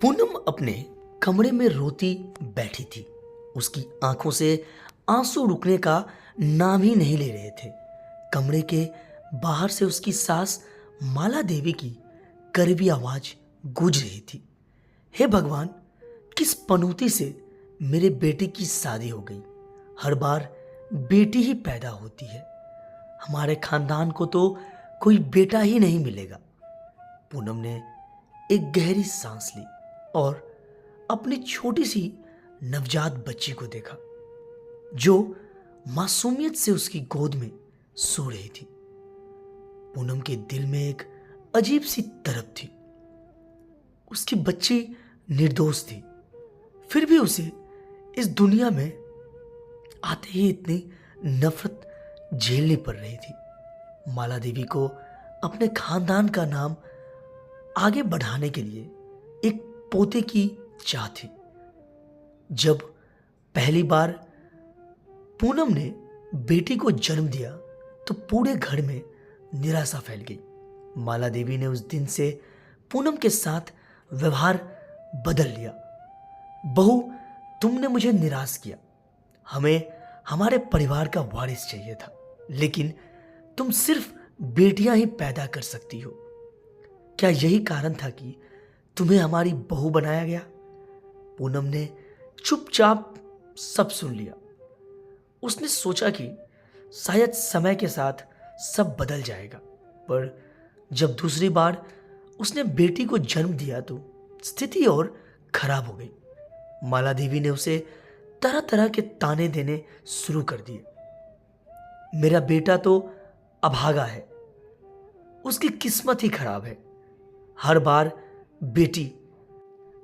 पूनम अपने कमरे में रोती बैठी थी। उसकी आंखों से आंसू रुकने का नाम ही नहीं ले रहे थे। कमरे के बाहर से उसकी सास माला देवी की कड़वी आवाज गूंज रही थी। हे भगवान, किस पनौती से मेरे बेटे की शादी हो गई। हर बार बेटी ही पैदा होती है। हमारे खानदान को तो कोई बेटा ही नहीं मिलेगा। पूनम ने एक गहरी सांस ली और अपनी छोटी सी नवजात बच्ची को देखा जो मासूमियत से उसकी गोद में सो रही थी। पूनम के दिल में एक अजीब सी तड़प थी। उसकी बच्ची निर्दोष थी, फिर भी उसे इस दुनिया में आते ही इतनी नफरत झेलनी पड़ रही थी। माला देवी को अपने खानदान का नाम आगे बढ़ाने के लिए एक पोते की चाह थी। जब पहली बार पूनम ने बेटी को जन्म दिया तो पूरे घर में निराशा फैल गई। माला देवी ने उस दिन से पूनम के साथ व्यवहार बदल लिया। बहू, तुमने मुझे निराश किया। हमें हमारे परिवार का वारिस चाहिए था, लेकिन तुम सिर्फ बेटियां ही पैदा कर सकती हो। क्या यही कारण था कि तुम्हें हमारी बहू बनाया गया? पूनम ने चुपचाप सब सुन लिया। उसने सोचा कि शायद समय के साथ सब बदल जाएगा, पर जब दूसरी बार उसने बेटी को जन्म दिया तो स्थिति और खराब हो गई। माला देवी ने उसे तरह तरह के ताने देने शुरू कर दिए। मेरा बेटा तो अभागा है, उसकी किस्मत ही खराब है। हर बार बेटी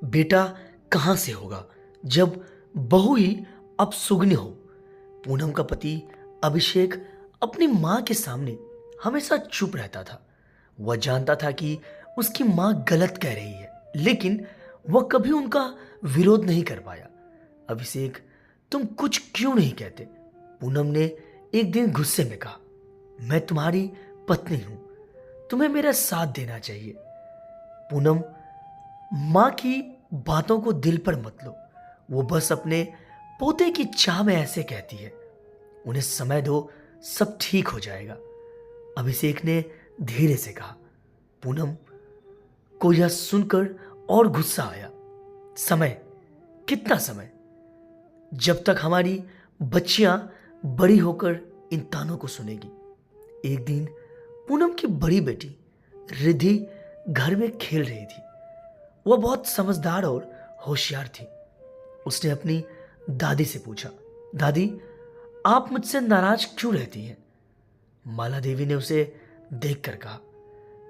बेटा कहां से होगा जब बहू ही अब सुगनी हो। पूनम का पति अभिषेक अपनी मां के सामने हमेशा चुप रहता था। वह जानता था कि उसकी मां गलत कह रही है, लेकिन वह कभी उनका विरोध नहीं कर पाया। अभिषेक, तुम कुछ क्यों नहीं कहते? पूनम ने एक दिन गुस्से में कहा, मैं तुम्हारी पत्नी हूं, तुम्हें मेरा साथ देना चाहिए। पूनम, मां की बातों को दिल पर मत लो। वो बस अपने पोते की चाह में ऐसे कहती है। उन्हें समय दो, सब ठीक हो जाएगा। अभिषेक ने धीरे से कहा। पूनम को यह सुनकर और गुस्सा आया। समय? कितना समय? जब तक हमारी बच्चियां बड़ी होकर इन तानों को सुनेगी। एक दिन पूनम की बड़ी बेटी रिद्धि घर में खेल रही थी। वह बहुत समझदार और होशियार थी। उसने अपनी दादी से पूछा, दादी, आप मुझसे नाराज क्यों रहती हैं? माला देवी ने उसे देखकर कहा,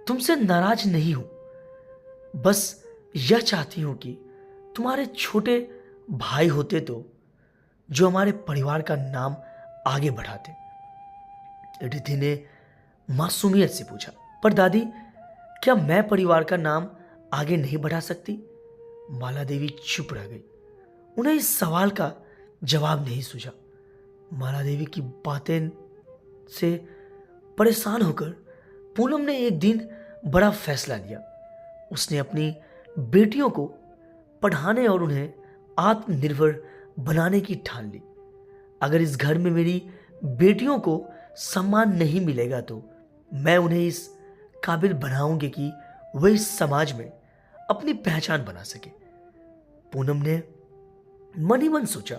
तुमसे नाराज नहीं हूं, बस यह चाहती हूं कि तुम्हारे छोटे भाई होते तो जो हमारे परिवार का नाम आगे बढ़ाते। रिद्धि ने मासूमियत से पूछा, पर दादी, क्या मैं परिवार का नाम आगे नहीं बढ़ा सकती? माला देवी चुप रह गई। उन्हें इस सवाल का जवाब नहीं सूझा। माला देवी की बातें से परेशान होकर पूनम ने एक दिन बड़ा फैसला लिया। उसने अपनी बेटियों को पढ़ाने और उन्हें आत्मनिर्भर बनाने की ठान ली। अगर इस घर में मेरी बेटियों को सम्मान नहीं मिलेगा तो मैं उन्हें इस काबिल बनाऊंगी कि वे इस समाज में अपनी पहचान बना सके। पूनम ने मन ही मन सोचा।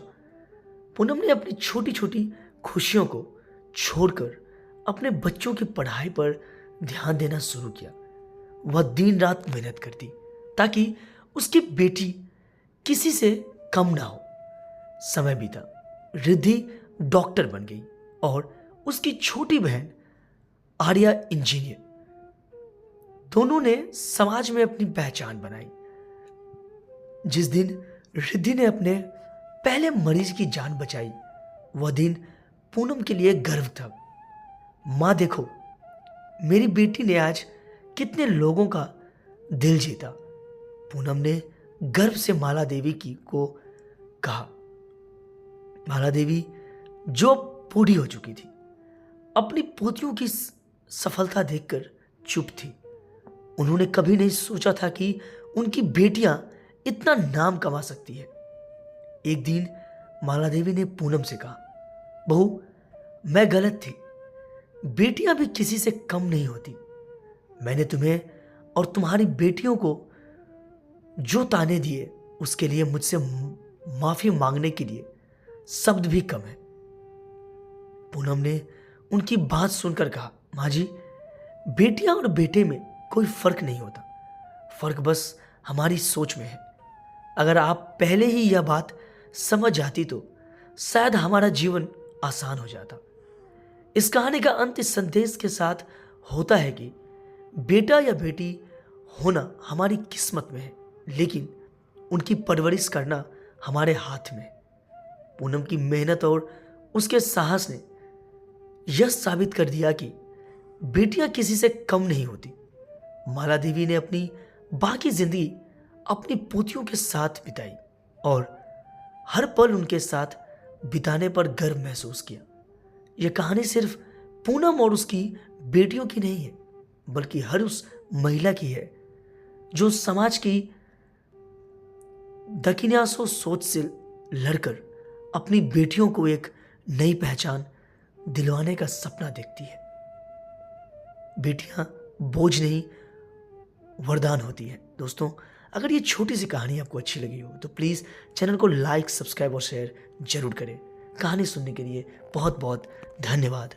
पूनम ने अपनी छोटी छोटी खुशियों को छोड़कर अपने बच्चों की पढ़ाई पर ध्यान देना शुरू किया। वह दिन रात मेहनत करती ताकि उसकी बेटी किसी से कम ना हो। समय बीता, रिद्धि डॉक्टर बन गई और उसकी छोटी बहन आर्या इंजीनियर। दोनों ने समाज में अपनी पहचान बनाई। जिस दिन रिद्धि ने अपने पहले मरीज की जान बचाई, वह दिन पूनम के लिए गर्व था। मां देखो, मेरी बेटी ने आज कितने लोगों का दिल जीता। पूनम ने गर्व से माला देवी को कहा। माला देवी जो बूढ़ी हो चुकी थी, अपनी पोतियों की सफलता देखकर चुप थी। उन्होंने कभी नहीं सोचा था कि उनकी बेटियां इतना नाम कमा सकती है। एक दिन माला देवी ने पूनम से कहा, बहू, मैं गलत थी। बेटियां भी किसी से कम नहीं होती। मैंने तुम्हें और तुम्हारी बेटियों को जो ताने दिए उसके लिए मुझसे माफी मांगने के लिए शब्द भी कम है। पूनम ने उनकी बात सुनकर कहा, माँ जी, बेटियां और बेटे में कोई फर्क नहीं होता। फर्क बस हमारी सोच में है। अगर आप पहले ही यह बात समझ जाती तो शायद हमारा जीवन आसान हो जाता। इस कहानी का अंत इस संदेश के साथ होता है कि बेटा या बेटी होना हमारी किस्मत में है, लेकिन उनकी परवरिश करना हमारे हाथ में है। पूनम की मेहनत और उसके साहस ने यह साबित कर दिया कि बेटियां किसी से कम नहीं होती। माला देवी ने अपनी बाकी जिंदगी अपनी पोतियों के साथ बिताई और हर पल उनके साथ बिताने पर गर्व महसूस किया। यह कहानी सिर्फ पूनम और उसकी बेटियों की नहीं है, बल्कि हर उस महिला की है जो समाज की दकिन्यासों सोच से लड़कर अपनी बेटियों को एक नई पहचान दिलवाने का सपना देखती है। बेटियां बोझ नहीं, वरदान होती है। दोस्तों, अगर ये छोटी सी कहानी आपको अच्छी लगी हो तो प्लीज़ चैनल को लाइक, सब्सक्राइब और शेयर जरूर करें। कहानी सुनने के लिए बहुत बहुत धन्यवाद।